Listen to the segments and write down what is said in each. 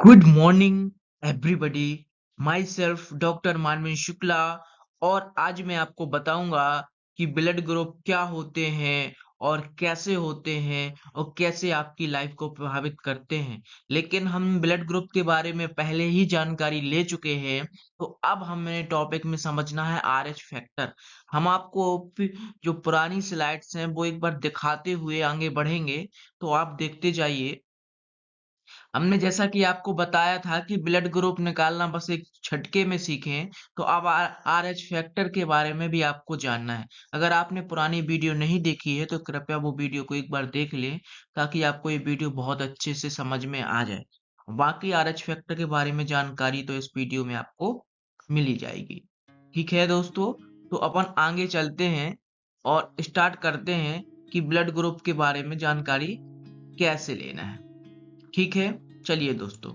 Good morning everybody. My self doctor Manvendra Shukla. और आज मैं आपको बताऊंगा कि ब्लड ग्रुप क्या होते हैं और कैसे होते हैं और कैसे आपकी लाइफ को प्रभावित करते हैं। लेकिन हम ब्लड ग्रुप के बारे में पहले ही जानकारी ले चुके हैं, तो अब हमें टॉपिक में समझना है आरएच फैक्टर। हम आपको जो पुरानी स्लाइड्स हैं वो एक बार दिखाते हुए आगे बढ़ेंगे, तो आप देखते जाइए। हमने जैसा कि आपको बताया था कि ब्लड ग्रुप निकालना बस एक झटके में सीखें, तो अब आरएच फैक्टर के बारे में भी आपको जानना है। अगर आपने पुरानी वीडियो नहीं देखी है, तो कृपया वो वीडियो को एक बार देख लें, ताकि आपको ये वीडियो बहुत अच्छे से समझ में आ जाए। बाकी आरएच फैक्टर के बारे में जानकारी तो इस वीडियो में आपको मिल ही जाएगी। ठीक है दोस्तों, तो अपन आगे चलते हैं और स्टार्ट करते हैं कि ब्लड ग्रुप के बारे में जानकारी कैसे लेना है। ठीक है, चलिए दोस्तों,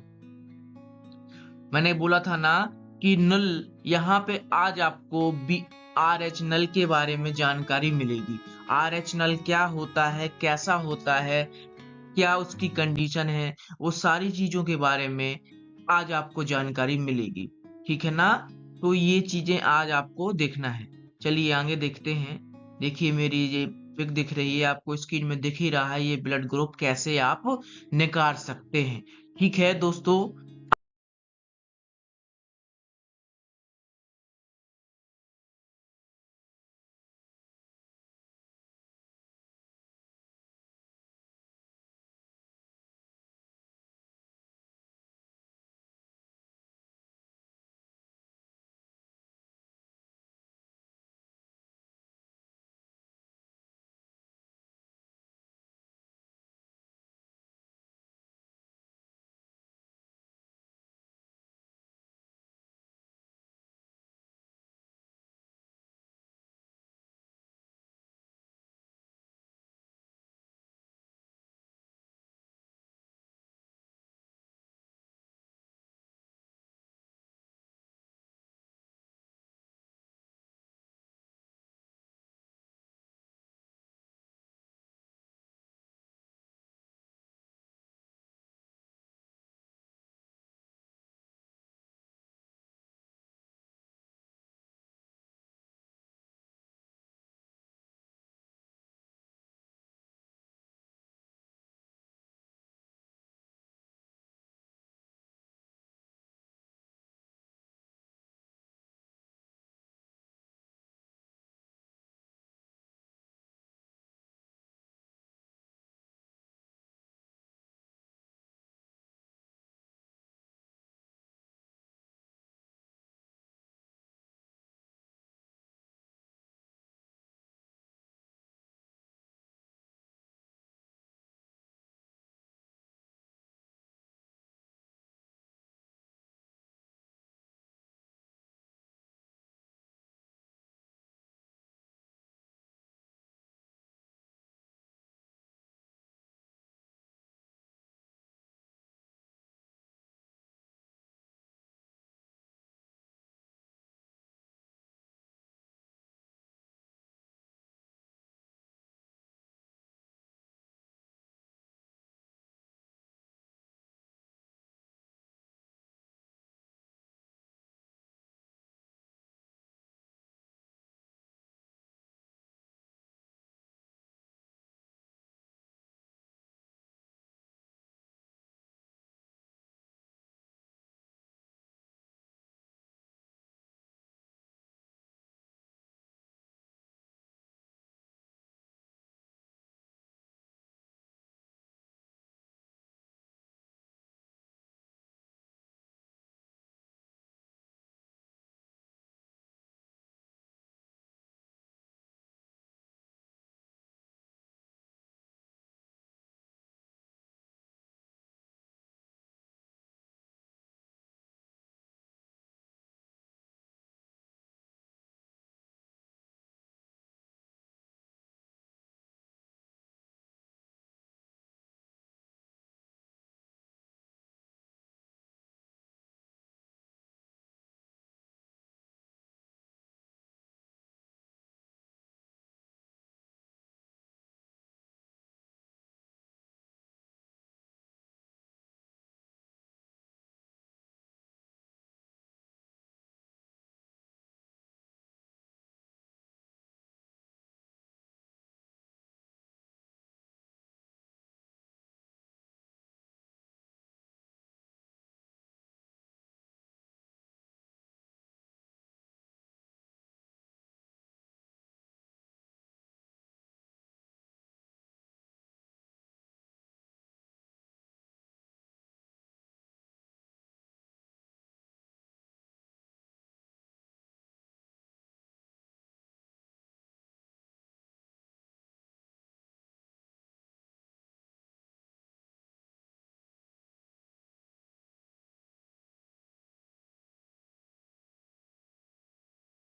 मैंने बोला था ना कि नल, यहाँ पे आज आपको बी आर एच नल के बारे में जानकारी मिलेगी। आर एच नल क्या होता है, कैसा होता है, क्या उसकी कंडीशन है, वो सारी चीजों के बारे में आज आपको जानकारी मिलेगी। ठीक है ना? तो ये चीजें आज आपको देखना है। चलिए आगे देखते हैं। देखिए, मेरी ये पिक दिख रही है आपको, स्क्रीन में दिख ही रहा है ये ब्लड ग्रुप कैसे आप निकाल सकते हैं। ठीक है दोस्तों,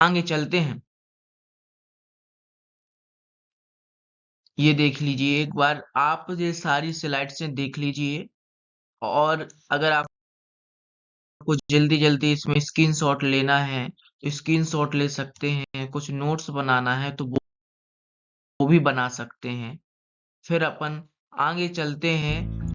आगे चलते हैं। ये देख लीजिए एक बार आप ये सारी स्लाइड्स देख लीजिए और अगर आपको जल्दी-जल्दी इसमें स्क्रीनशॉट लेना है, तो स्क्रीनशॉट ले सकते हैं, कुछ नोट्स बनाना है तो वो भी बना सकते हैं। फिर अपन आगे चलते हैं।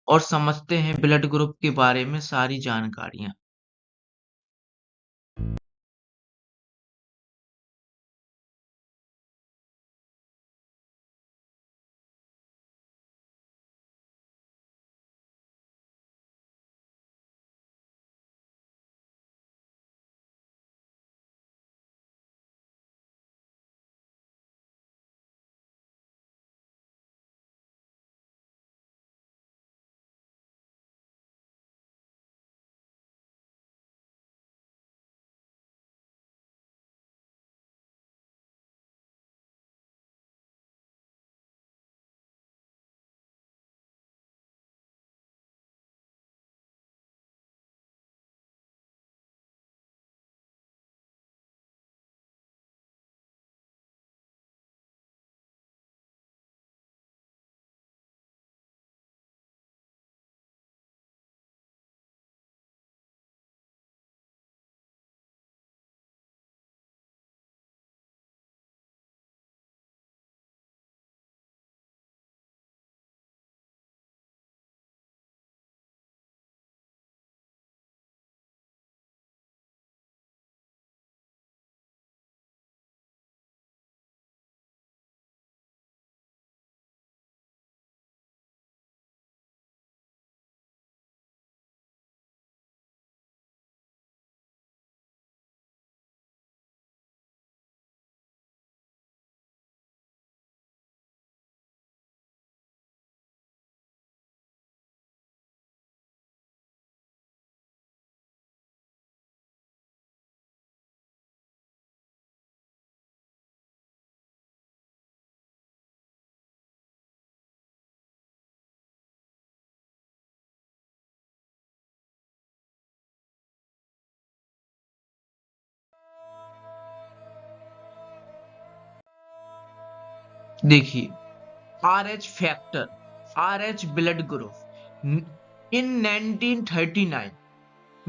और समझते हैं ब्लड ग्रुप के बारे में सारी जानकारियाँ। देखिए RH factor, RH blood group in 1939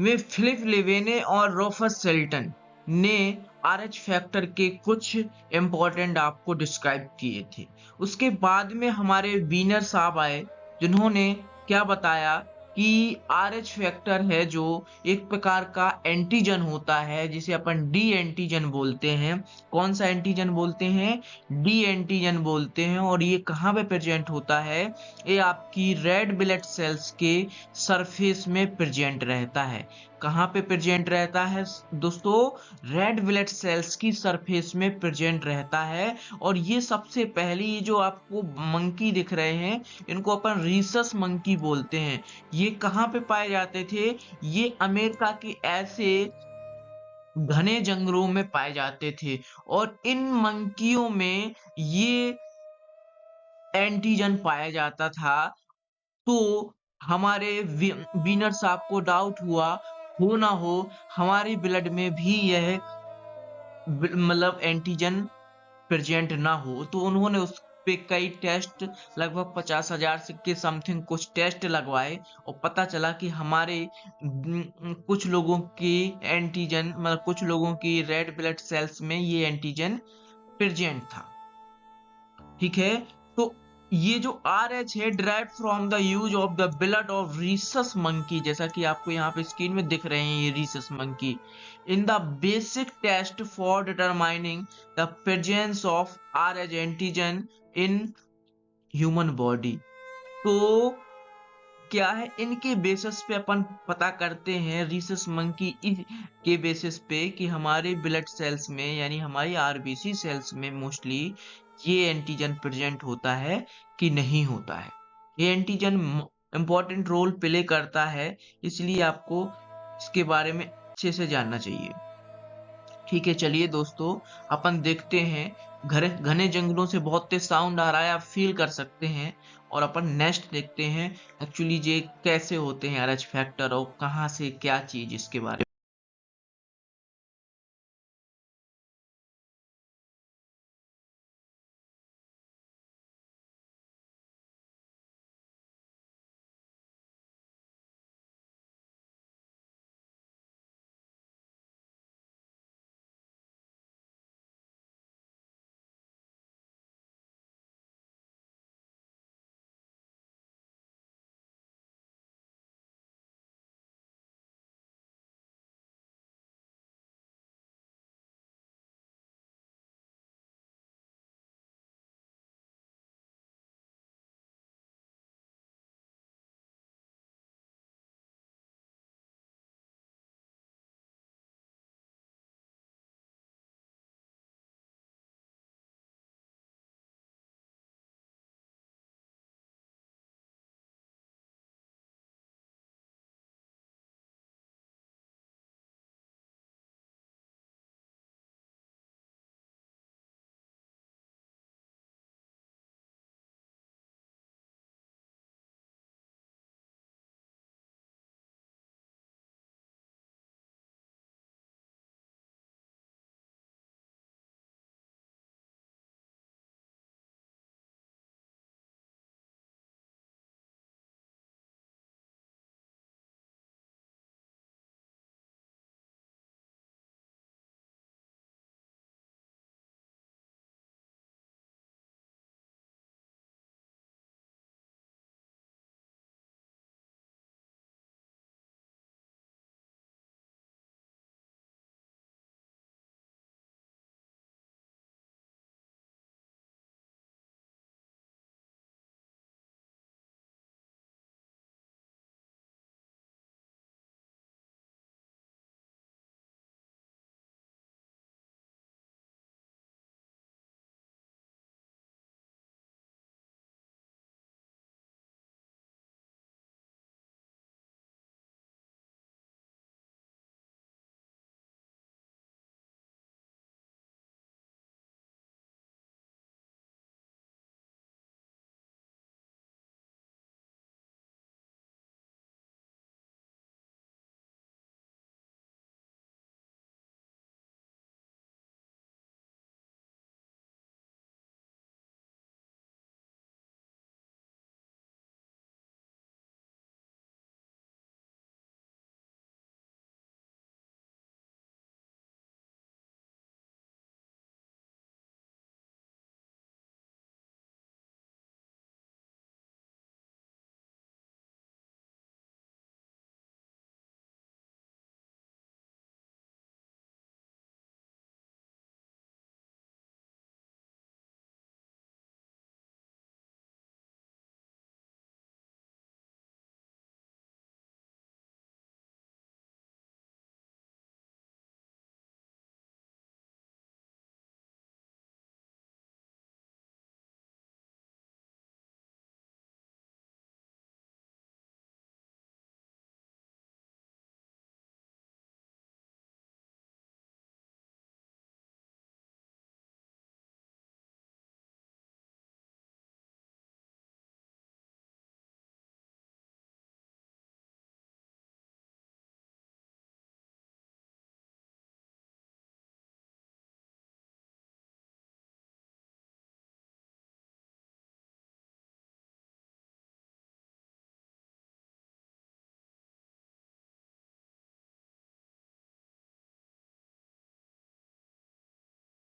में फिलिप लेवेने और रोफस शेल्टन ने आरएच फैक्टर के कुछ इंपॉर्टेंट आपको डिस्क्राइब किए थे। उसके बाद में हमारे वीनर साहब आए जिन्होंने क्या बताया कि आरएच फैक्टर है जो एक प्रकार का एंटीजन होता है जिसे अपन डी एंटीजन बोलते हैं। कौन सा एंटीजन बोलते हैं? डी एंटीजन बोलते हैं। और ये कहाँ पे प्रेजेंट होता है? ये आपकी रेड ब्लड सेल्स के सरफेस में प्रेजेंट रहता है। कहाँ पे प्रेजेंट रहता है दोस्तों? रेड ब्लड सेल्स की सरफेस में प्रेजेंट रहता है। और ये सबसे पहले ये जो आपको मंकी दिख रहे हैं, इनको अपन रीसस मंकी बोलते हैं। ये कहाँ पे पाए जाते थे? ये अमेरिका के ऐसे घने जंगलों में पाए जाते थे। और इन मंकियों में ये एंटीजन पाया जाता था। तो हमारे वीनर साहब को डाउट हुआ, हो ना हो हमारे ब्लड में भी यह मतलब एंटीजन प्रेजेंट ना हो, तो उन्होंने उस पे कई टेस्ट, लगभग 50,000 से के समथिंग कुछ टेस्ट लगवाए। और पता चला कि हमारे कुछ लोगों की एंटीजन मतलब कुछ लोगों की रेड ब्लड सेल्स में ये एंटीजन प्रेजेंट था। ठीक है। तो ये जो आर एच है derive from the use of the blood of Rhesus monkey, जैसा कि आपको यहाँ पे स्क्रीन में दिख रहे हैं ये rhesus monkey, in the basic test for determining the presence of R H antigen in human body. तो क्या है, इनके बेसिस पे अपन पता करते हैं रीसस मंकी के बेसिस पे कि हमारे ब्लड सेल्स में यानी हमारी आरबीसी सेल्स में मोस्टली ये एंटीजन प्रेजेंट होता है कि नहीं होता है। ये एंटीजन इंपॉर्टेंट रोल प्ले करता है, इसलिए आपको इसके बारे में अच्छे से जानना चाहिए। ठीक है, चलिए दोस्तों, अपन देखते हैं। घने घने जंगलों से बहुत तेज साउंड आ रहा है, आप फील कर सकते हैं। और अपन नेक्स्ट देखते हैं एक्चुअली ये कैसे होते हैं आरएच फैक्टर और कहाँ से क्या चीज इसके बारे में।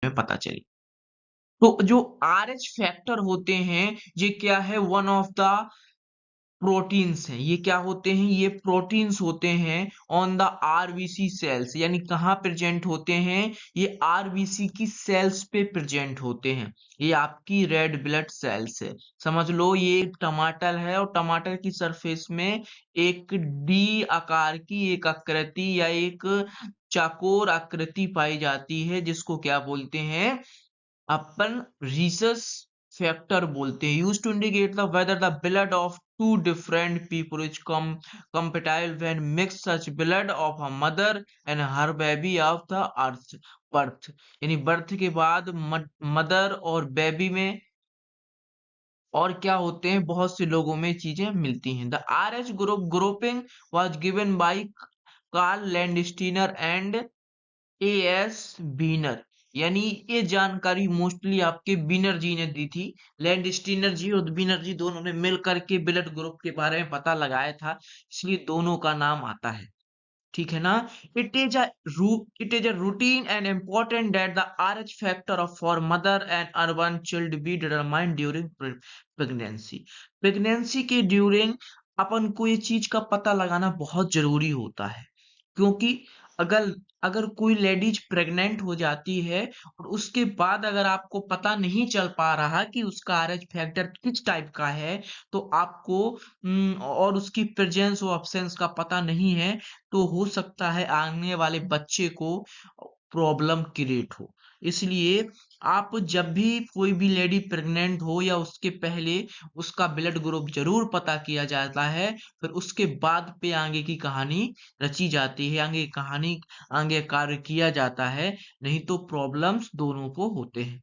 में पता चली। तो जो आरएच फैक्टर होते हैं, ये क्या है, वन ऑफ द प्रोटीन्स हैं। ये क्या होते हैं, ये प्रोटीन्स होते हैं ऑन द आरबीसी सेल्स, यानी कहाँ प्रेजेंट होते हैं, ये आरबीसी की सेल्स पे प्रेजेंट होते हैं। ये आपकी रेड ब्लड सेल्स है। समझ लो ये एक टमाटर है और टमाटर की सरफेस में एक डी आकार की एक आकृति या एक चौकोर आकृति पाई जाती है, जिसको क्या बोलते हैं, अपन rhesus factor बोलते हैं, used to indicate the whether the blood of two different people is compatible when mixed such blood of a mother and her baby of the earth birth, यानी बर्थ के बाद मदर और baby में और क्या होते हैं, बहुत से लोगों में चीजें मिलती हैं। The RH grouping was given by Karl Landsteiner and A S Wiener, यानी ये जानकारी मोस्टली आपके बीनर जी ने दी थी। लैंडस्टीनर जी और बीनर जी दोनों ने मिल करके ब्लड ग्रुप के बारे में पता लगाया था, इसलिए दोनों का नाम आता है। ठीक है ना। It is a routine and important that the RH factor of for mother and urban child be determined during pregnancy. Pregnancy के ड्यूरिंग अपन को ये चीज का पता लगाना बहुत जरूरी होता है, क्योंकि अगर अगर कोई लेडीज प्रेग्नेंट हो जाती है और उसके बाद अगर आपको पता नहीं चल पा रहा कि उसका आरएच फैक्टर किस टाइप का है, तो आपको और उसकी प्रेजेंस और अब्सेंस का पता नहीं है, तो हो सकता है आने वाले बच्चे को प्रॉब्लम क्रिएट हो। इसलिए आप जब भी कोई भी लेडी प्रेग्नेंट हो या उसके पहले उसका ब्लड ग्रुप जरूर पता किया जाता है, फिर उसके बाद पे आगे की कहानी रची जाती है, आगे कहानी आगे कार्य किया जाता है, नहीं तो प्रॉब्लम्स दोनों को होते हैं।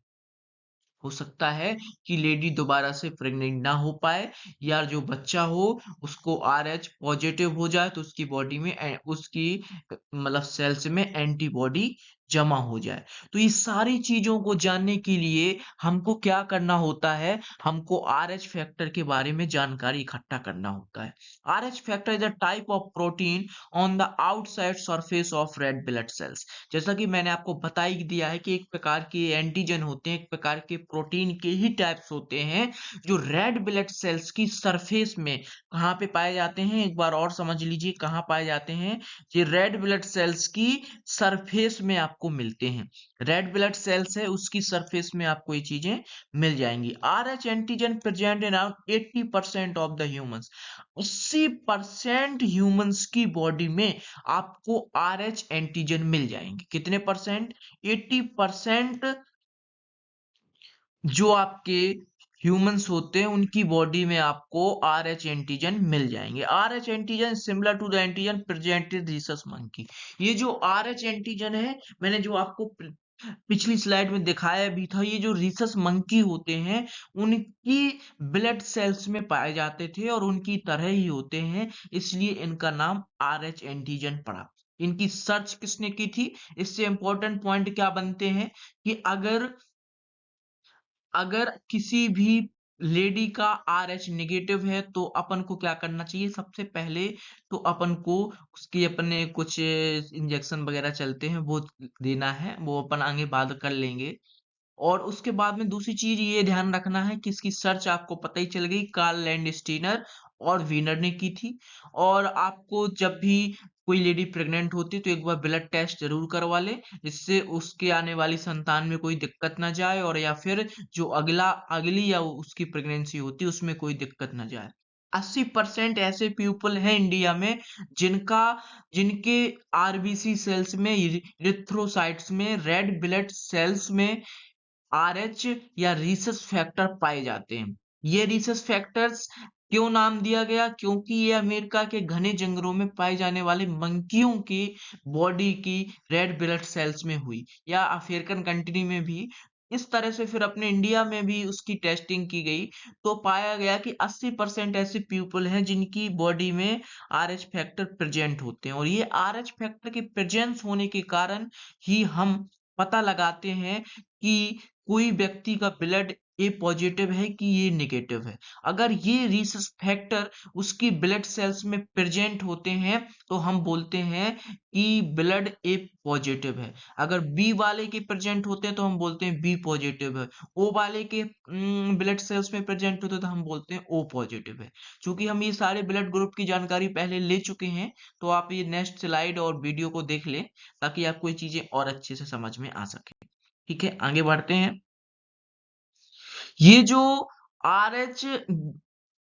हो सकता है कि लेडी दोबारा से प्रेग्नेंट ना हो पाए, या जो बच्चा हो उसको आरएच पॉजिटिव हो जाए तो उसकी बॉडी में उसकी मतलब सेल्स में एंटीबॉडी जमा हो जाए। तो ये सारी चीजों को जानने के लिए हमको क्या करना होता है, हमको आरएच फैक्टर के बारे में जानकारी इकट्ठा करना होता है। RH factor is a type of protein on the outside surface of red blood cells. जैसा कि मैंने आपको बता ही दिया है कि एक प्रकार के एंटीजन होते हैं, एक प्रकार के प्रोटीन के ही टाइप्स होते हैं, जो रेड ब्लड सेल्स की सरफेस में कहाँ पे पाए जाते हैं, एक बार और समझ लीजिए कहाँ पाए जाते हैं। ये रेड ब्लड सेल्स की सरफेस में आपको मिलते हैं। रेड ब्लड सेल्स है उसकी सरफेस में आपको ये चीजें मिल जाएंगी। RH antigen present in around 80% of the humans. 80% humans की बॉडी में आपको आरएच एंटीजन मिल जाएंगे। कितने परसेंट? 80% जो आपके ह्यूमंस होते हैं उनकी बॉडी में आपको आरएच एंटीजन मिल जाएंगे। RH antigen similar to the antigen presented rhesus monkey. ये जो आरएच एंटीजन है, मैंने जो आपको पिछली स्लाइड में दिखाया भी था, ये जो रीसस मंकी होते हैं उनकी ब्लड सेल्स में पाए जाते थे और उनकी तरह ही होते हैं, इसलिए इनका नाम आरएच एंटीजन पड़ा। इनकी सर्च किसने की थी? इससे इंपॉर्टेंट पॉइंट क्या बनते हैं कि अगर अगर किसी भी लेडी का आरएच नेगेटिव है तो अपन को क्या करना चाहिए, सबसे पहले तो अपन को उसकी अपने कुछ इंजेक्शन वगैरह चलते हैं वो देना है, वो अपन आगे बात कर लेंगे। और उसके बाद में दूसरी चीज ये ध्यान रखना है कि इसकी सर्च आपको पता ही चल गई, कार्ल लैंडस्टीनर और वीनर ने की थी। और आपको जब भी कोई लेडी प्रेग्नेंट होती है तो एक बार ब्लड टेस्ट जरूर करवा ले, जिससे उसके आने वाली संतान में कोई दिक्कत ना जाए, और या फिर जो अगली या उसकी प्रेगनेंसी होती है उसमें कोई दिक्कत ना जाए। 80% ऐसे पीपल हैं इंडिया में जिनका जिनके आरबीसी सेल्स में इरिथ्रोसाइट्स में रेड ब्लड सेल्स में आरएच या रीसस फैक्टर पाए जाते हैं। ये रीसस फैक्टर्स क्यों नाम दिया गया? क्योंकि ये अमेरिका के घने जंगलों में पाए जाने वाले मंकियों की बॉडी की रेड ब्लड सेल्स में हुई, या अफ्रीकन कंट्री में भी इस तरह से फिर अपने इंडिया में भी उसकी टेस्टिंग की गई, तो पाया गया कि 80% ऐसे पीपल हैं जिनकी बॉडी में आरएच फैक्टर प्रेजेंट होते हैं, और ये आरएच फैक्टर के प्रेजेंस होने के कारण ही हम पता लगाते हैं कि कोई व्यक्ति का ब्लड ए पॉजिटिव है कि ये नेगेटिव है। अगर ये रीसस फैक्टर उसकी ब्लड सेल्स में प्रेजेंट होते हैं तो हम बोलते हैं कि ब्लड ए पॉजिटिव है। अगर बी वाले के प्रेजेंट होते हैं तो हम बोलते हैं बी पॉजिटिव है। ओ वाले के ब्लड सेल्स में प्रेजेंट होते हैं तो हम बोलते हैं ओ पॉजिटिव है। चूंकि हम ये सारे ब्लड ग्रुप की जानकारी पहले ले चुके हैं तो आप ये नेक्स्ट स्लाइड और वीडियो को देख लें ताकि आपको ये चीजें और अच्छे से समझ में आ सके। ठीक है, आगे बढ़ते हैं। ये जो RH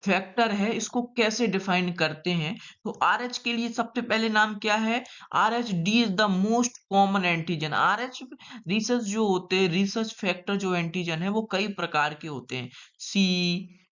फैक्टर है इसको कैसे डिफाइन करते हैं? तो RH के लिए सबसे पहले नाम क्या है? RH D is the most common antigen. RH research जो होते हैं, रिसर्च फैक्टर जो एंटीजन है वो कई प्रकार के होते हैं।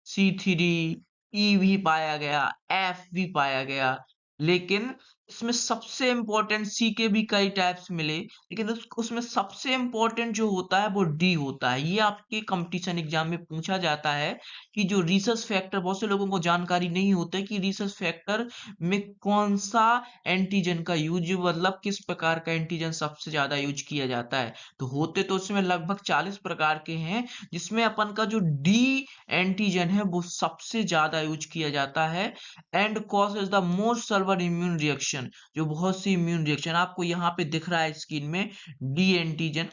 C3 E भी पाया गया, F भी पाया गया, लेकिन इसमें सबसे इंपॉर्टेंट C के भी कई टाइप्स मिले, लेकिन उसमें सबसे इंपॉर्टेंट जो होता है वो डी होता है। ये आपके कंपटीशन एग्जाम में पूछा जाता है कि जो रिसर्च फैक्टर, बहुत से लोगों को जानकारी नहीं होता है कि रिसर्च फैक्टर में कौन सा एंटीजन का यूज, मतलब किस प्रकार का एंटीजन सबसे ज्यादा यूज किया जाता है। तो होते तो उसमें लगभग 40 प्रकार के हैं, जिसमें अपन का जो डी एंटीजन है वो सबसे ज्यादा यूज किया जाता है and cause is the most server immune reaction. जो बहुत सी इम्यून रिएक्शन आपको यहाँ पे दिख रहा है स्क्रीन में, डी एंटीजन,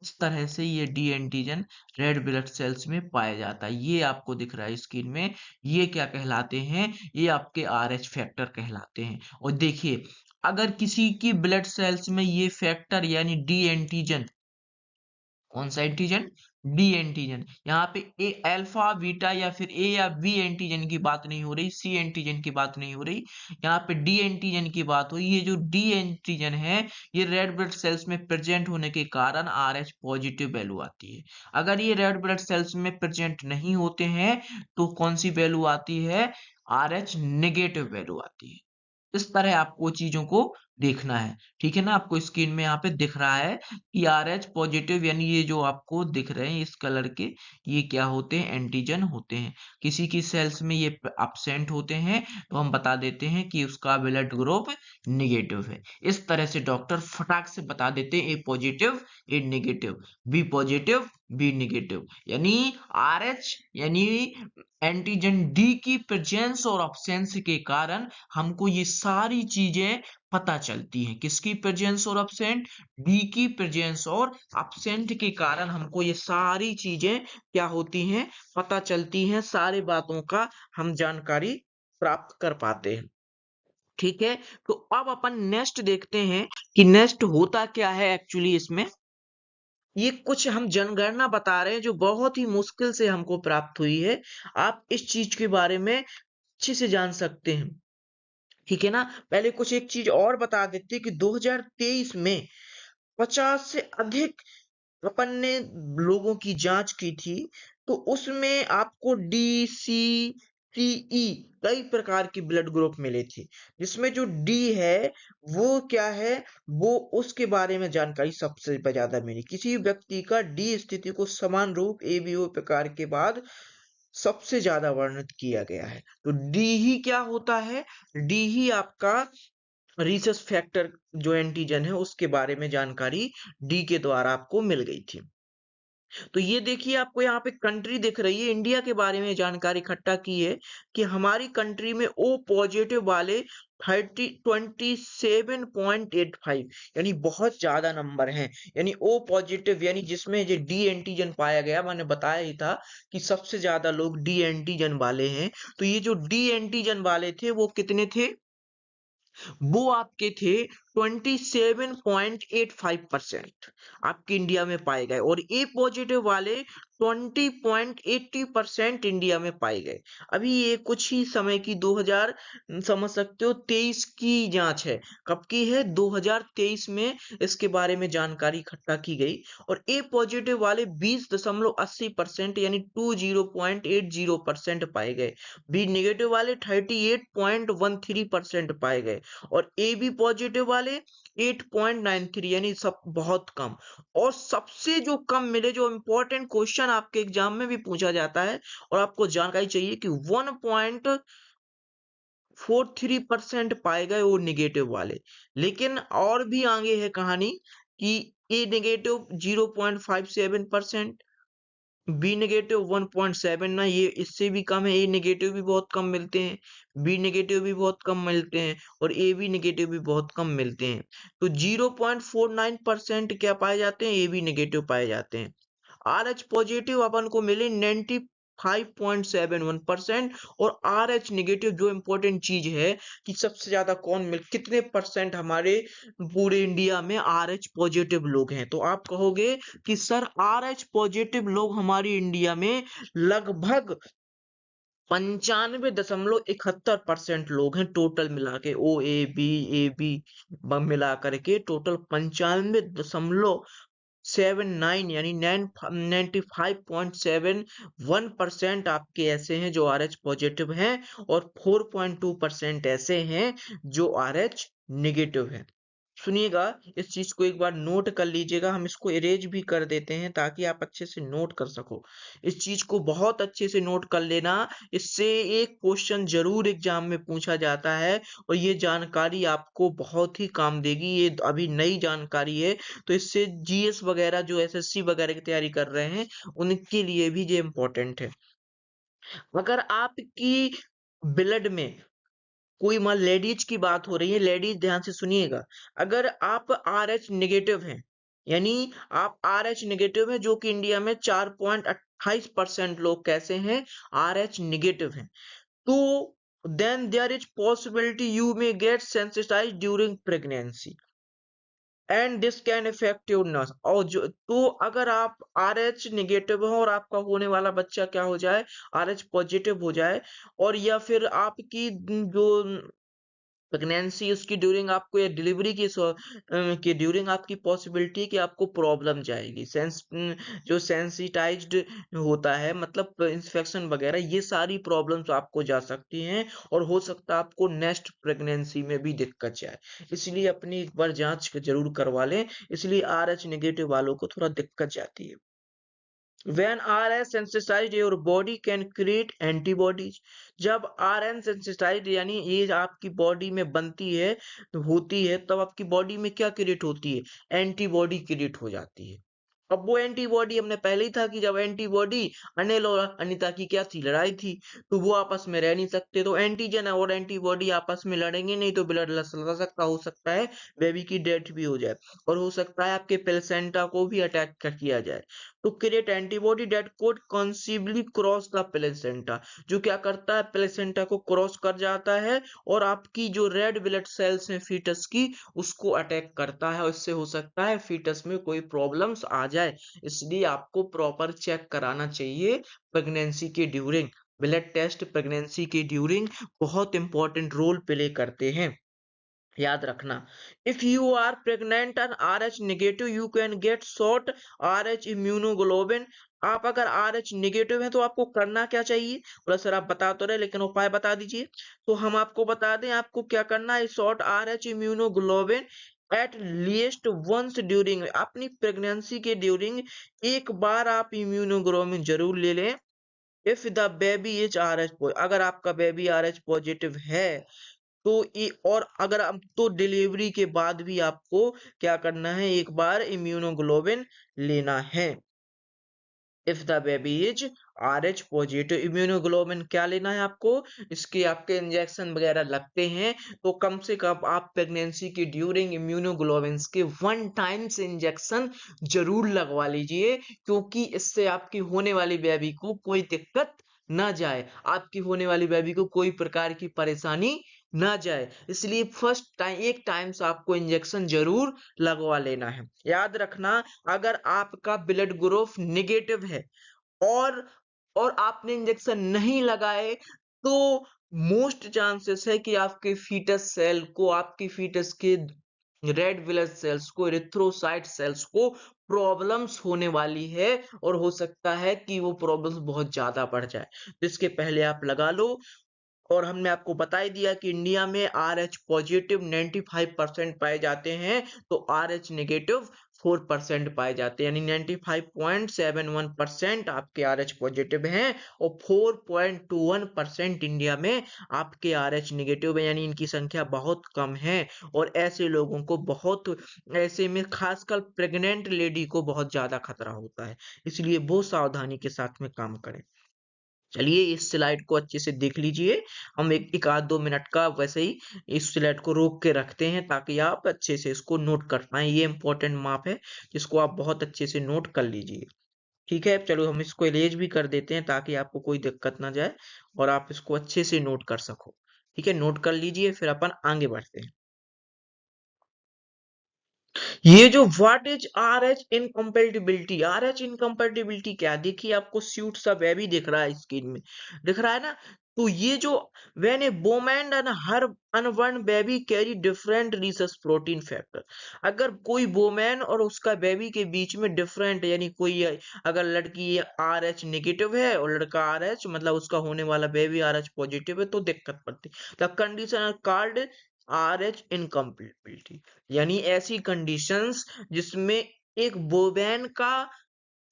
इस तरह से ये D antigen red blood cells में पाया जाता है। ये आपको दिख रहा है स्क्रीन में, ये क्या कहलाते हैं? ये आपके RH फैक्टर कहलाते हैं। और देखिए, अगर किसी की ब्लड सेल्स में ये फैक्टर यानी डी एंटीजन, कौन सा एंटीजन? D antigen. यहाँ पे ए अल्फा बीटा या फिर ए या बी एंटीजन की बात नहीं हो रही, सी एंटीजन की बात नहीं हो रही, यहाँ पे डी एंटीजन की बात हुई। ये जो डी एंटीजन है ये रेड ब्लड सेल्स में प्रेजेंट होने के कारण RH पॉजिटिव वैल्यू आती है। अगर ये रेड ब्लड सेल्स में प्रेजेंट नहीं होते हैं तो कौन सी वैल्यू आती है? RH नेगेटिव वैल्यू आती है। इस तरह आपको चीजों को देखना है। ठीक है ना, आपको स्क्रीन में यहाँ पे दिख रहा है कि RH पॉजिटिव, यानी ये जो आपको दिख रहे हैं इस कलर के, ये क्या होते हैं? एंटीजन होते हैं। किसी की सेल्स में ये एब्सेंट होते हैं तो हम बता देते हैं कि उसका ब्लड ग्रुप निगेटिव है। इस तरह से डॉक्टर फटाक से बता देते हैं A positive, A negative, B positive, B negative. यानी RH यानी एंटीजन डी की प्रेजेंस और अब्सेंस के कारण हमको ये सारी चीजें पता चलती हैं। किसकी प्रेजेंस और अब्सेंट? डी की प्रेजेंस और अब्सेंट के कारण हमको ये सारी चीजें क्या होती हैं? पता चलती हैं। सारी बातों का हम जानकारी प्राप्त कर पाते हैं। ठीक है, तो अब अपन नेक्स्ट देखते हैं कि नेक्स्ट होता क्या है एक्चुअली इसमें। ये कुछ हम जनगणना बता रहे हैं जो बहुत ही मुश्किल से हमको प्राप्त हुई है। आप इस चीज के बारे में अच्छे से जान सकते हैं। ठीक है ना, पहले कुछ एक चीज और बता देते हैं कि 2023 में 50 से अधिक अपन ने लोगों की जांच की थी, तो उसमें आपको डी सी सी ई कई प्रकार की ब्लड ग्रुप मिले थे, जिसमें जो डी है वो क्या है, वो उसके बारे में जानकारी सबसे ज्यादा मिली। किसी व्यक्ति का डी स्थिति को समान रूप ए बी ओ प्रकार के बाद सबसे ज्यादा वर्णित किया गया है। तो डी ही क्या होता है? डी ही आपका रिसर्च फैक्टर जो एंटीजन है उसके बारे में जानकारी डी के द्वारा आपको मिल गई थी। तो ये देखिए, आपको यहाँ पे कंट्री दिख रही है, इंडिया के बारे में जानकारी इकट्ठा की है कि हमारी कंट्री में ओ पॉजिटिव वाले 27.85 यानी बहुत ज्यादा नंबर हैं। यानी ओ पॉजिटिव यानी जिसमें ये डी एंटीजन पाया गया, मैंने बताया ही था कि सबसे ज्यादा लोग डी एंटीजन वाले हैं। तो ये जो डी एंटीजन वाले थे वो कितने थे? वो आपके थे 27.85% आपके इंडिया में पाए गए, और ए पॉजिटिव वाले 20.80% इंडिया में पाए गए। अभी ये कुछ ही समय की 2000 समझ सकते हो 23 की जांच है। कब की है? 2023 में इसके बारे में जानकारी इकट्ठा की गई, और ए पॉजिटिव वाले 20.80% यानी 20.80% पाए गए। बी नेगेटिव वाले 38.13% पाए गए, और ए बी पॉजिटिव वाले 8.93 यानी सब बहुत कम। और सबसे जो कम मिले, जो इंपॉर्टेंट क्वेश्चन आपके एग्जाम में भी पूछा जाता है और आपको जानकारी चाहिए, कि 1.43% पाए गए वो निगेटिव वाले। लेकिन और भी आगे है कहानी कि ए नेगेटिव 0.57%, बी नेगेटिव 1.79, ये इससे भी कम है। ए नेगेटिव भी बहुत कम मिलते हैं, बी नेगेटिव भी बहुत कम मिलते हैं और ए बी नेगेटिव भी बहुत कम मिलते हैं। तो 0.49% क्या पाए जाते हैं, ए बी नेगेटिव पाए जाते हैं। आर एच पॉजिटिव अपन को मिले 95.71% और आर एच नेगेटिव जो इंपॉर्टेंट चीज है कि सबसे ज्यादा कितने परसेंट हमारे पूरे इंडिया में आर एच पॉजिटिव लोग हैं। तो आप कहोगे कि सर आर एच पॉजिटिव लोग हमारी इंडिया में लगभग 95.71% लोग हैं, टोटल मिला के ए बी मिला करके टोटल 95.79 यानी 95.71% आपके ऐसे हैं जो आर एच पॉजिटिव हैं और 4.2% ऐसे हैं जो आर एच नेगेटिव हैं। सुनिएगा, इस चीज को एक बार नोट कर लीजिएगा, हम इसको इरेज भी कर देते हैं ताकि आप अच्छे से नोट कर सको। इस चीज को बहुत अच्छे से नोट कर लेना, इससे एक क्वेश्चन जरूर एग्जाम में पूछा जाता है और ये जानकारी आपको बहुत ही काम देगी। ये अभी नई जानकारी है, तो इससे जीएस वगैरह जो एसएससी वगैरह की तैयारी कर रहे हैं उनके लिए भी ये इम्पोर्टेंट है। अगर आपकी ब्लड में कोई मान लेडीज की बात हो रही है, लेडीज ध्यान से सुनिएगा, अगर आप आर एच नेगेटिव हैं, यानी आप आर एच नेगेटिव है, जो कि इंडिया में 4.28% लोग कैसे हैं, आर एच नेगेटिव हैं, तो then there is possibility you may get sensitise during pregnancy and this can effect your nerve. और जो तो अगर आप आर एच नेगेटिव हो और आपका होने वाला बच्चा क्या हो जाए, आर एच पॉजिटिव हो जाए, और या फिर आपकी जो प्रेगनेंसी उसकी ड्यूरिंग आपको या डिलीवरी की ड्यूरिंग आपकी पॉसिबिलिटी कि आपको प्रॉब्लम जाएगी, जो सेंसिटाइज्ड होता है, मतलब इंफेक्शन वगैरह, ये सारी प्रॉब्लम्स आपको जा सकती हैं और हो सकता है आपको नेक्स्ट प्रेगनेंसी में भी दिक्कत जाए। इसलिए अपनी एक बार जांच जरूर करवा लें, इसलिए आर एच नेगेटिव वालों को थोड़ा दिक्कत जाती है। When RS sensitized your body can create antibodies। जब RN sensitized यानी ये आपकी बॉडी में बनती है, होती है, तब आपकी बॉडी में क्या क्रिएट होती है, एंटीबॉडी क्रिएट हो जाती है। अब वो एंटीबॉडी हमने पहले ही था कि जब एंटीबॉडी, अनिल और अनिता की क्या थी, लड़ाई थी, तो वो आपस में रह नहीं सकते, तो एंटीजन और एंटीबॉडी आपस में लड़ेंगे नहीं तो ब्लड लॉस हो सकता, है बेबी की डेथ भी हो जाए और हो सकता है आपके प्लेसेंटा को भी अटैक किया जाए। तो create antibody that could conceivably cross the placenta, जो क्या करता है, प्लेसेंटा को क्रॉस कर जाता है और आपकी जो रेड ब्लड सेल्स हैं फीटस की, उसको अटैक करता है और इससे हो सकता है फीटस में कोई प्रॉब्लम्स आ जाए। इसलिए आपको प्रॉपर चेक कराना चाहिए प्रेगनेंसी के ड्यूरिंग। ब्लड टेस्ट प्रेगनेंसी के ड्यूरिंग बहुत इंपॉर्टेंट रोल प्ले करते हैं, याद रखना। If you are pregnant and R H negative you can get short R H immunoglobin. आप अगर आर एच नेगेटिव है तो आपको करना क्या चाहिए, बोला सर आप बता तो रहे लेकिन उपाय बता दीजिए। तो हम आपको बता दें, आपको क्या करना है, short R H immunoglobin at least once during, अपनी प्रेगनेंसी के ड्यूरिंग एक बार आप इम्यूनोग्लोबिन जरूर ले लें। If the baby is R H, अगर आपका बेबी आर एच पॉजिटिव है तो ये, और अगर अब तो डिलीवरी के बाद भी आपको क्या करना है, एक बार इम्यूनोग्लोबिन लेना है। If the baby is R H positive, immunoglobulin क्या लेना है आपको, इसके आपके इंजेक्शन वगैरह लगते हैं, तो कम से कम आप प्रेगनेंसी की ड्यूरिंग इम्यूनोग्लोबिन के 1 टाइम्स इंजेक्शन जरूर लगवा लीजिए, क्योंकि इससे आपकी होने वाली बेबी को कोई दिक्कत ना जाए, आपकी होने वाली बेबी को कोई प्रकार की परेशानी ना जाए, इसलिए फर्स्ट टाइम एक टाइम से आपको इंजेक्शन जरूर लगवा लेना है। याद रखना, अगर आपका ब्लड ग्रुप नेगेटिव है और आपने इंजेक्शन नहीं लगाए, तो मोस्ट चांसेस है कि आपके फीटस सेल को, आपके फीटस के रेड ब्लड सेल्स को, इरिथ्रोसाइट सेल्स को प्रॉब्लम्स होने वाली है और हो सकता है कि वो प्रॉब्लम्स बहुत ज्यादा बढ़ जाए। तो इसके पहले आप लगा लो और हमने आपको बता ही दिया कि इंडिया में RH पॉजिटिव 95% पाए जाते हैं, तो RH नेगेटिव 4% पाए जाते हैं, यानी 95.71% आपके RH पॉजिटिव हैं और 4.21% इंडिया में आपके RH नेगेटिव है, यानी इनकी संख्या बहुत कम है। और ऐसे लोगों को बहुत, ऐसे में खासकर प्रेग्नेंट लेडी को बहुत ज्यादा खतरा होता है, इसलिए बहुत सावधानी के साथ में काम करें। चलिए इस स्लाइड को अच्छे से देख लीजिए। हम एक आध 2 मिनट का वैसे ही इस स्लाइड को रोक के रखते हैं ताकि आप अच्छे से इसको नोट कर पाएं। ये इंपॉर्टेंट माप है जिसको आप बहुत अच्छे से नोट कर लीजिए। ठीक है, चलो हम इसको इरेज भी कर देते हैं ताकि आपको कोई दिक्कत ना जाए और आप इसको अच्छे से नोट कर सको। ठीक है, नोट कर लीजिए, फिर अपन आगे बढ़ते हैं। ये जो what is RH incompatibility, RH incompatibility क्या, देखिए आपको स्यूट सब है भी दिख रहा है, स्क्रीन में दिख रहा है ना। तो ये जो when a woman and her unborn baby carry different rhesus protein factor, अगर कोई वुमन और उसका बेबी के बीच में डिफरेंट, यानी कोई अगर लड़की RH नेगेटिव है और लड़का RH मतलब उसका होने वाला बेबी RH पॉजिटिव है तो दिक्कत पड़ती। The condition are called RH incompatibility, यानी ऐसी कंडीशंस जिसमें एक वुमेन का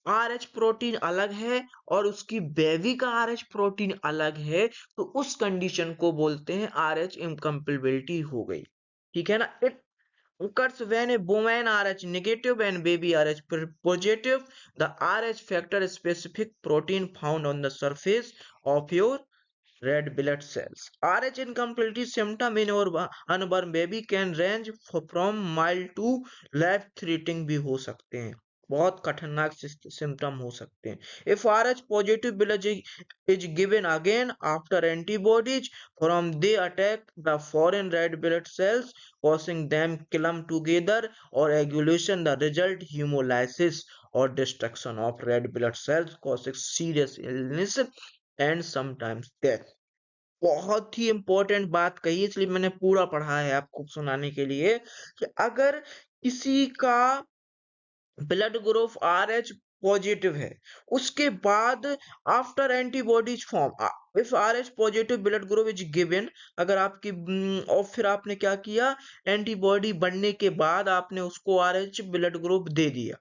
RH प्रोटीन अलग है और उसकी बेबी का RH प्रोटीन अलग है, तो उस कंडीशन को बोलते हैं RH इनकम्पेटिबिलिटी हो गई। ठीक है ना। It occurs when a woman RH negative and baby RH positive. The RH factor specific protein found on the surface of your red blood cells. RH incompatibility symptom in our unborn baby can range from mild to life threatening भी हो सकते हैं, बहुत खतरनाक symptom हो सकते हैं। If RH positive blood is given again after antibodies from they attack the foreign red blood cells, causing them clump together or agglutination, the result hemolysis or destruction of red blood cells causing serious illness and sometimes death। बहुत ही important बात कही, इसलिए मैंने पूरा पढ़ा है आपको सुनाने के लिए कि अगर किसी का ब्लड ग्रुप RH पॉजिटिव है, उसके बाद after antibodies form, if RH positive blood group is given, अगर आपकी और फिर आपने क्या किया, एंटीबॉडी बनने के बाद आपने उसको RH ब्लड ग्रुप दे दिया,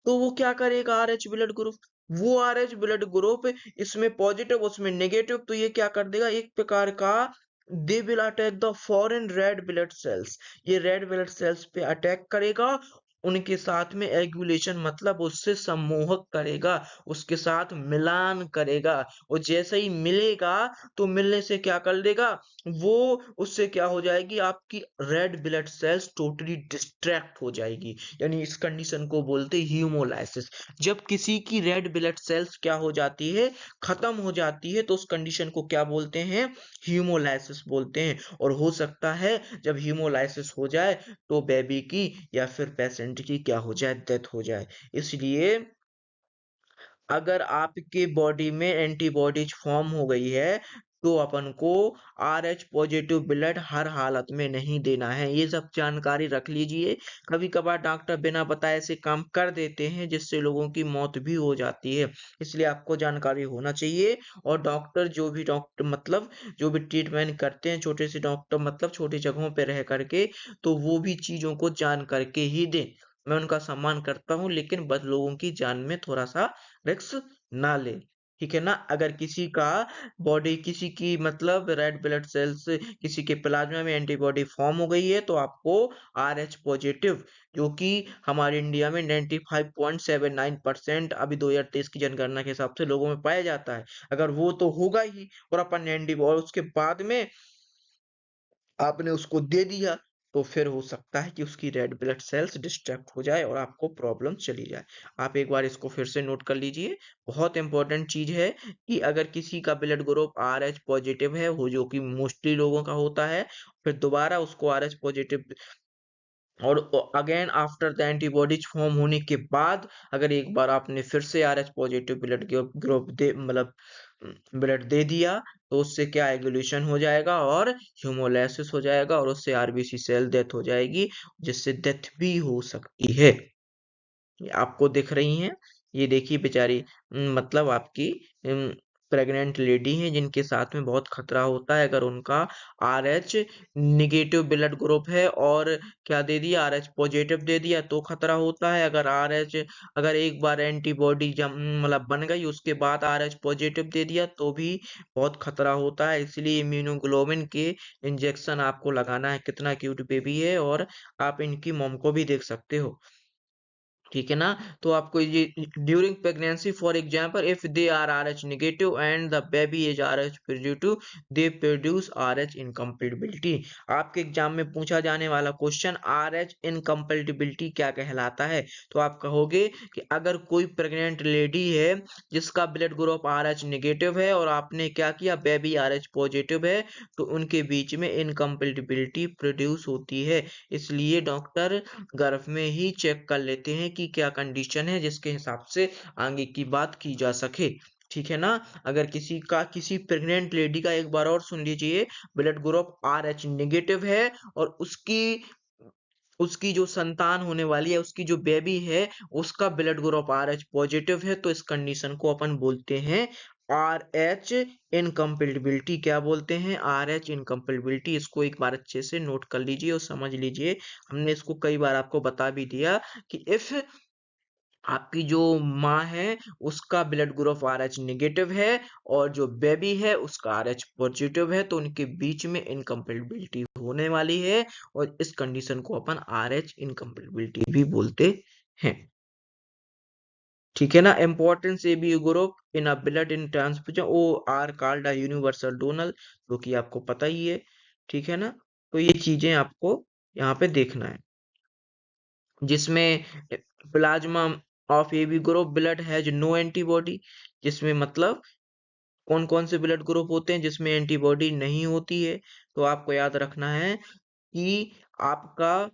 तो वो क्या करेगा RH ब्लड ग्रुप, वो RH ब्लड ग्रुप इसमें पॉजिटिव उसमें नेगेटिव, तो ये क्या कर देगा, एक प्रकार का they will attack the foreign red blood cells, ये रेड ब्लड सेल्स पे अटैक करेगा, उनके साथ में एगुलेशन मतलब उससे सम्मोहक करेगा, उसके साथ मिलान करेगा, और जैसे ही मिलेगा तो मिलने से क्या कर देगा, वो उससे क्या हो जाएगी, आपकी red blood cells totally distract हो जाएगी, यानी इस कंडीशन को बोलते हैं हीमोलाइसिस। जब किसी की रेड ब्लड सेल्स क्या हो जाती है, खत्म हो जाती है, तो उस कंडीशन को क्या बोलते हैं, हीमोलाइसिस बोलते हैं। और हो सकता है जब हीमोलाइसिस हो जाए तो बेबी की या फिर पेशेंट की क्या हो जाए, डेथ हो जाए। इसलिए अगर आपके बॉडी में एंटीबॉडीज फॉर्म हो गई है तो अपन को RH पॉजिटिव ब्लड हर हालत में नहीं देना है, ये सब जानकारी रख लीजिए। कभी कभार डॉक्टर बिना बताए ऐसे काम कर देते हैं जिससे लोगों की मौत भी हो जाती है, इसलिए आपको जानकारी होना चाहिए। और डॉक्टर जो भी डॉक्टर मतलब जो भी ट्रीटमेंट करते हैं, छोटे से डॉक्टर मतलब छोटी जगहों पे रह करके, तो वो भी चीजों को जान करके ही दें। मैं उनका सम्मान करता हूँ, लेकिन बस लोगों की जान में थोड़ा सा रिस्क ना ले। ठीक है ना। अगर किसी का बॉडी किसी की मतलब रेड ब्लड सेल्स किसी के प्लाज्मा में एंटीबॉडी फॉर्म हो गई है तो आपको RH पॉजिटिव, जो कि हमारे इंडिया में 95.79% अभी 2023 की जनगणना के हिसाब से लोगों में पाया जाता है, अगर वो तो होगा ही और अपन एंटीबॉडी उसके बाद में आपने उसको दे दिया, तो फिर हो सकता है कि उसकी रेड ब्लड सेल्स डिस्ट्रैक्ट हो जाए और आपको प्रॉब्लम चली जाए। आप एक बार इसको फिर से नोट कर लीजिए, बहुत इंपॉर्टेंट चीज है कि अगर किसी का ब्लड ग्रुप RH पॉजिटिव है, हो जो कि मोस्टली लोगों का होता है, फिर दोबारा उसको RH पॉजिटिव और again after the antibodies form होने के बाद अगर एक बार आपने फिर से RH पॉजिटिव ब्लड ग्रुप दे मतलब ब्लड दे दिया, तो उससे क्या एगुलेशन हो जाएगा और ह्यूमोलाइसिस हो जाएगा और उससे RBC सेल डेथ हो जाएगी, जिससे डेथ भी हो सकती है। ये आपको दिख रही हैं, ये देखिए बेचारी मतलब आपकी प्रेग्नेंट लेडी हैं जिनके साथ में बहुत खतरा होता है अगर उनका RH निगेटिव ब्लड ग्रुप है और क्या दे दिया, RH पॉजिटिव दे दिया तो खतरा होता है। अगर एक बार एंटीबॉडी मतलब बन गई उसके बाद RH पॉजिटिव दे दिया तो भी बहुत खतरा होता है। इसलिए इम्यूनोग्लोबिन के इंजेक्शन आपको लगाना है। कितना क्यूट बेबी है, और आप इनकी मॉम को भी देख सकते हो, ठीक है ना। तो आपको ये during pregnancy for example if they are RH negative and the baby is RH positive they produce RH incompatibility. आपके एग्जाम में पूछा जाने वाला क्वेश्चन RH इनकम्पेटिबिलिटी क्या कहलाता है। तो आप कहोगे कि अगर कोई प्रेग्नेंट लेडी है जिसका ब्लड ग्रुप RH नेगेटिव है और आपने क्या किया, बेबी RH पॉजिटिव है, तो उनके बीच में इनकम्पेटिबिलिटी प्रोड्यूस होती है। इसलिए डॉक्टर गर्भ में ही चेक कर लेते हैं कि क्या कंडीशन है, जिसके हिसाब से आगे की बात की जा सके, ठीक है ना। अगर किसी प्रेग्नेंट लेडी का एक बार और सुन लीजिए, ब्लड ग्रुप RH नेगेटिव है और उसकी उसकी जो संतान होने वाली है, उसकी जो बेबी है, उसका ब्लड ग्रुप RH पॉजिटिव है, तो इस कंडीशन को अपन बोलते हैं RH इनकम्पेटिबिलिटी। क्या बोलते हैं, RH इनकम्पेटिबिलिटी। इसको एक बार अच्छे से नोट कर लीजिए और समझ लीजिए। हमने इसको कई बार आपको बता भी दिया कि इफ आपकी जो माँ है उसका ब्लड ग्रुप RH नेगेटिव है और जो बेबी है उसका RH पॉजिटिव है, तो उनके बीच में इनकम्पेटिबिलिटी होने वाली है, और इस कंडीशन को अपन RH इनकम्पेटिबिलिटी भी बोलते हैं, ठीक है ना। Importance AB group in a blood in transfusion O are called a universal donor, जो कि आपको पता ही है, ठीक है ना। तो ये चीजें आपको यहाँ पे देखना है, जिसमें plasma of AB group blood has no antibody, जिसमें मतलब कौन कौन से ब्लड ग्रुप होते हैं जिसमें एंटीबॉडी नहीं होती है। तो आपको याद रखना है कि आपका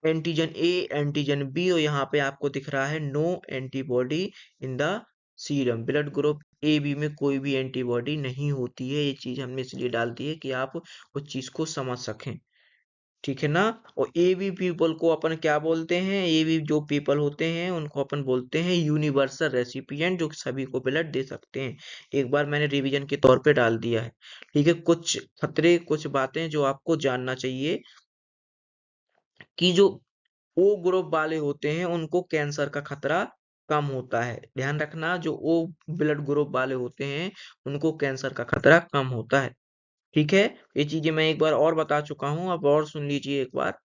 एंटीजन ए, एंटीजन बी, और यहाँ पे आपको दिख रहा है no antibody in the serum. Blood group A B में कोई भी एंटीबॉडी नहीं होती है। ये चीज हमने इसलिए डाल दी है कि आप उस चीज को समझ सकें, ठीक है ना। और ए बी पीपल को अपन क्या बोलते हैं, ए बी जो पीपल होते हैं उनको अपन बोलते हैं यूनिवर्सल रेसिपिएंट, जो सभी को ब्लड दे सकते हैं। एक बार मैंने रिवीजन के तौर पे डाल दिया है, ठीक है। कुछ खतरे, कुछ बातें जो आपको जानना चाहिए कि जो ओ ग्रुप वाले होते हैं उनको कैंसर का खतरा कम होता है। ध्यान रखना, जो ओ ब्लड ग्रुप वाले होते हैं उनको कैंसर का खतरा कम होता है, ठीक है। ये चीजें मैं एक बार और बता चुका हूँ, अब और सुन लीजिए एक बार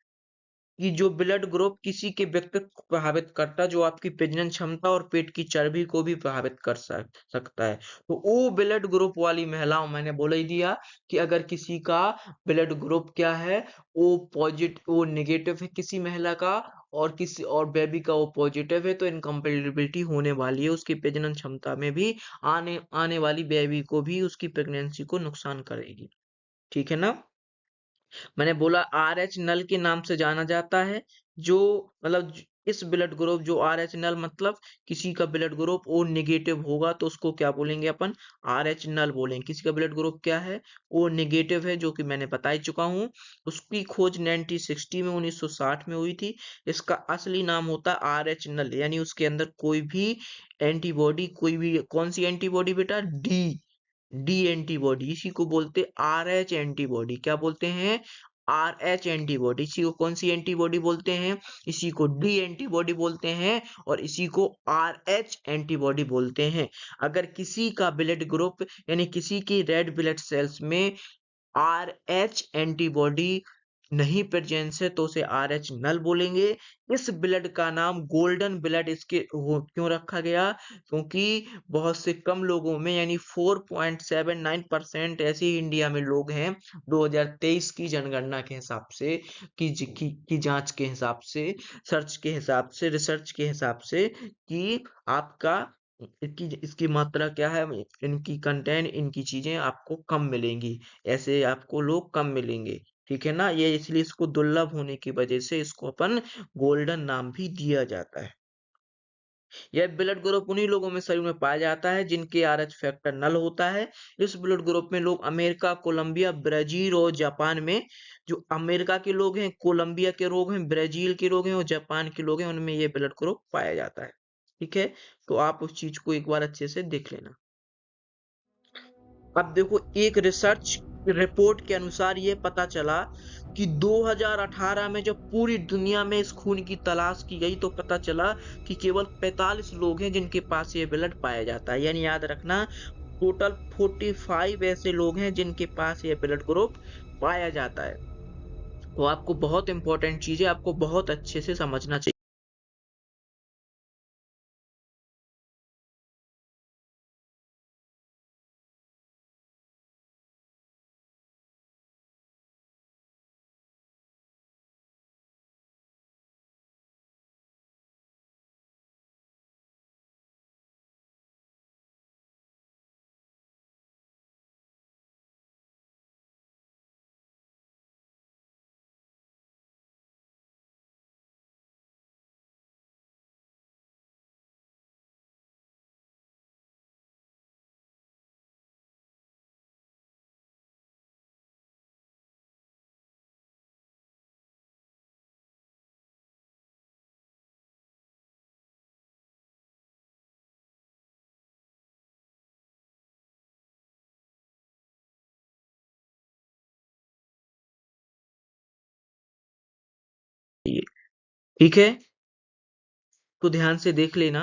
कि जो ब्लड ग्रुप किसी के व्यक्तित्व को प्रभावित करता है, जो आपकी प्रजनन क्षमता और पेट की चर्बी को भी प्रभावित कर सकता है। तो ओ ब्लड ग्रुप वाली महिलाओं, मैंने बोल ही दिया कि अगर किसी का ब्लड ग्रुप क्या है, ओ पॉजिटिव, ओ नेगेटिव है किसी महिला का, और किसी और बेबी का वो पॉजिटिव है, तो इनकम्पेटिबिलिटी होने वाली है। उसकी प्रजनन क्षमता में भी आने आने वाली बेबी को भी उसकी प्रेगनेंसी को नुकसान करेगी, ठीक है ना। मैंने बोला RH नल के नाम से जाना जाता है, जो मतलब इस ब्लड ग्रुप जो RH नल मतलब किसी का ब्लड ग्रुप O नेगेटिव होगा तो उसको क्या बोलेंगे अपन, RH नल बोलेंगे। किसी का ब्लड ग्रुप क्या है, O नेगेटिव है, जो कि मैंने बता ही चुका हूँ। उसकी खोज 1960 में 1960 में हुई थी। इसका असली नाम होता है RH नल, यानी उसके अंदर कोई भी एंटीबॉडी, कोई भी कौन सी एंटीबॉडी बेटा, डी एंटीबॉडी, इसी को बोलते RH एंटीबॉडी। क्या बोलते हैं, RH एंटीबॉडी। इसी को कौन सी एंटीबॉडी बोलते हैं, इसी को डी एंटीबॉडी बोलते हैं, और इसी को RH एंटीबॉडी बोलते हैं। अगर किसी का ब्लड ग्रुप यानी किसी की रेड ब्लड सेल्स में RH एंटीबॉडी नहीं प्रेजेंस है तो उसे RH नल बोलेंगे। इस ब्लड का नाम गोल्डन ब्लड इसके क्यों रखा गया, क्योंकि बहुत से कम लोगों में यानी 4.79% ऐसे ही इंडिया में लोग हैं 2023 की जनगणना के हिसाब से, की जांच के हिसाब से, सर्च के हिसाब से, रिसर्च के हिसाब से, कि आपका इसकी मात्रा क्या है, इनकी कंटेंट, इनकी चीजें आपको कम मिलेंगी, ऐसे आपको लोग कम मिलेंगे, ठीक है ना। ये इसलिए इसको दुर्लभ होने की वजह से इसको अपन गोल्डन नाम भी दिया जाता है। यह ब्लड ग्रुप उन्हीं लोगों में शरीर में पाया जाता है जिनके RH फैक्टर नल होता है। इस ब्लड ग्रुप में लोग अमेरिका, कोलंबिया, ब्राजील और जापान में, जो अमेरिका के लोग हैं, कोलंबिया के लोग हैं, ब्राजील के लोग हैं और जापान के लोग हैं, उनमें ये ब्लड ग्रुप पाया जाता है, ठीक है। तो आप उस चीज को एक बार अच्छे से देख लेना। अब देखो, एक रिसर्च रिपोर्ट के अनुसार ये पता चला कि 2018 में जब पूरी दुनिया में इस खून की तलाश की गई तो पता चला कि केवल 45 लोग हैं जिनके पास ये ब्लड पाया जाता है। यानी याद रखना, टोटल 45 ऐसे लोग हैं जिनके पास ये ब्लड ग्रुप पाया जाता है। तो आपको बहुत इंपॉर्टेंट चीज है, आपको बहुत अच्छे से समझना चाहिए। ठीक है, तो ध्यान से देख लेना।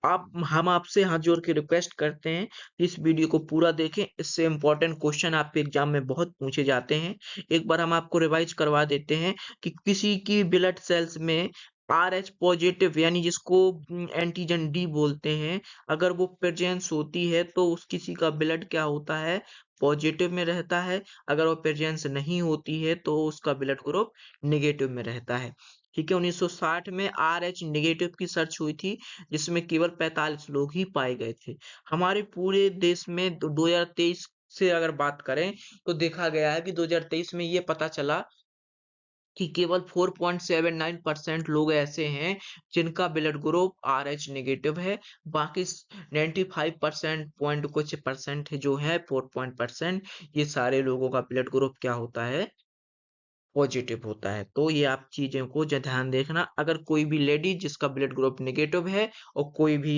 आप हम आपसे हाथ जोड़ के रिक्वेस्ट करते हैं, इस वीडियो को पूरा देखें। इससे इम्पोर्टेंट क्वेश्चन आपके एग्जाम में बहुत पूछे जाते हैं। एक बार हम आपको रिवाइज करवा देते हैं कि किसी की ब्लड सेल्स में RH पॉजिटिव यानी जिसको एंटीजन डी बोलते हैं, अगर वो प्रेजेंस होती है तो उस किसी का ब्लड क्या होता है, पॉजिटिव में रहता है। अगर वो प्रेजेंस नहीं होती है तो उसका ब्लड ग्रुप नेगेटिव में रहता है। ठीक है, 1960 में RH नेगेटिव की सर्च हुई थी, जिसमें केवल 45 लोग ही पाए गए थे। हमारे पूरे देश में 2023 से अगर बात करें तो देखा गया है कि 2023 में ये पता चला कि केवल 4.79% लोग ऐसे हैं जिनका ब्लड ग्रुप RH नेगेटिव है। बाकी 95% पॉइंट कुछ परसेंट जो है 4% ये सारे लोगों का ब्लड ग्रुप क्या होता है, पॉजिटिव होता है। तो ये आप चीज़ों को ध्यान देखना। अगर कोई भी लेडी जिसका ब्लड ग्रुप नेगेटिव है और कोई भी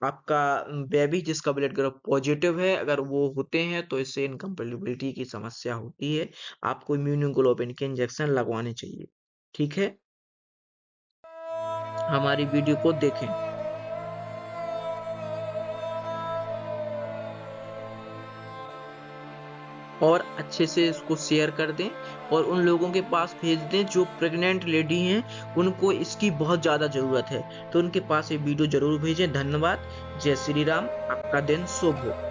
आपका बेबी जिसका ब्लड ग्रुप पॉजिटिव है, अगर वो होते हैं तो इससे इनकम्पैटिबिलिटी की समस्या होती है। आपको इम्यूनोग्लोबुलिन के इंजेक्शन लगवाने चाहिए। ठीक है? हमारी वीडियो को देखें। और अच्छे से इसको शेयर कर दें और उन लोगों के पास भेज दें जो प्रेग्नेंट लेडी हैं, उनको इसकी बहुत ज़्यादा ज़रूरत है। तो उनके पास ये वीडियो ज़रूर भेजें। धन्यवाद। जय श्री राम। आपका दिन शुभ हो।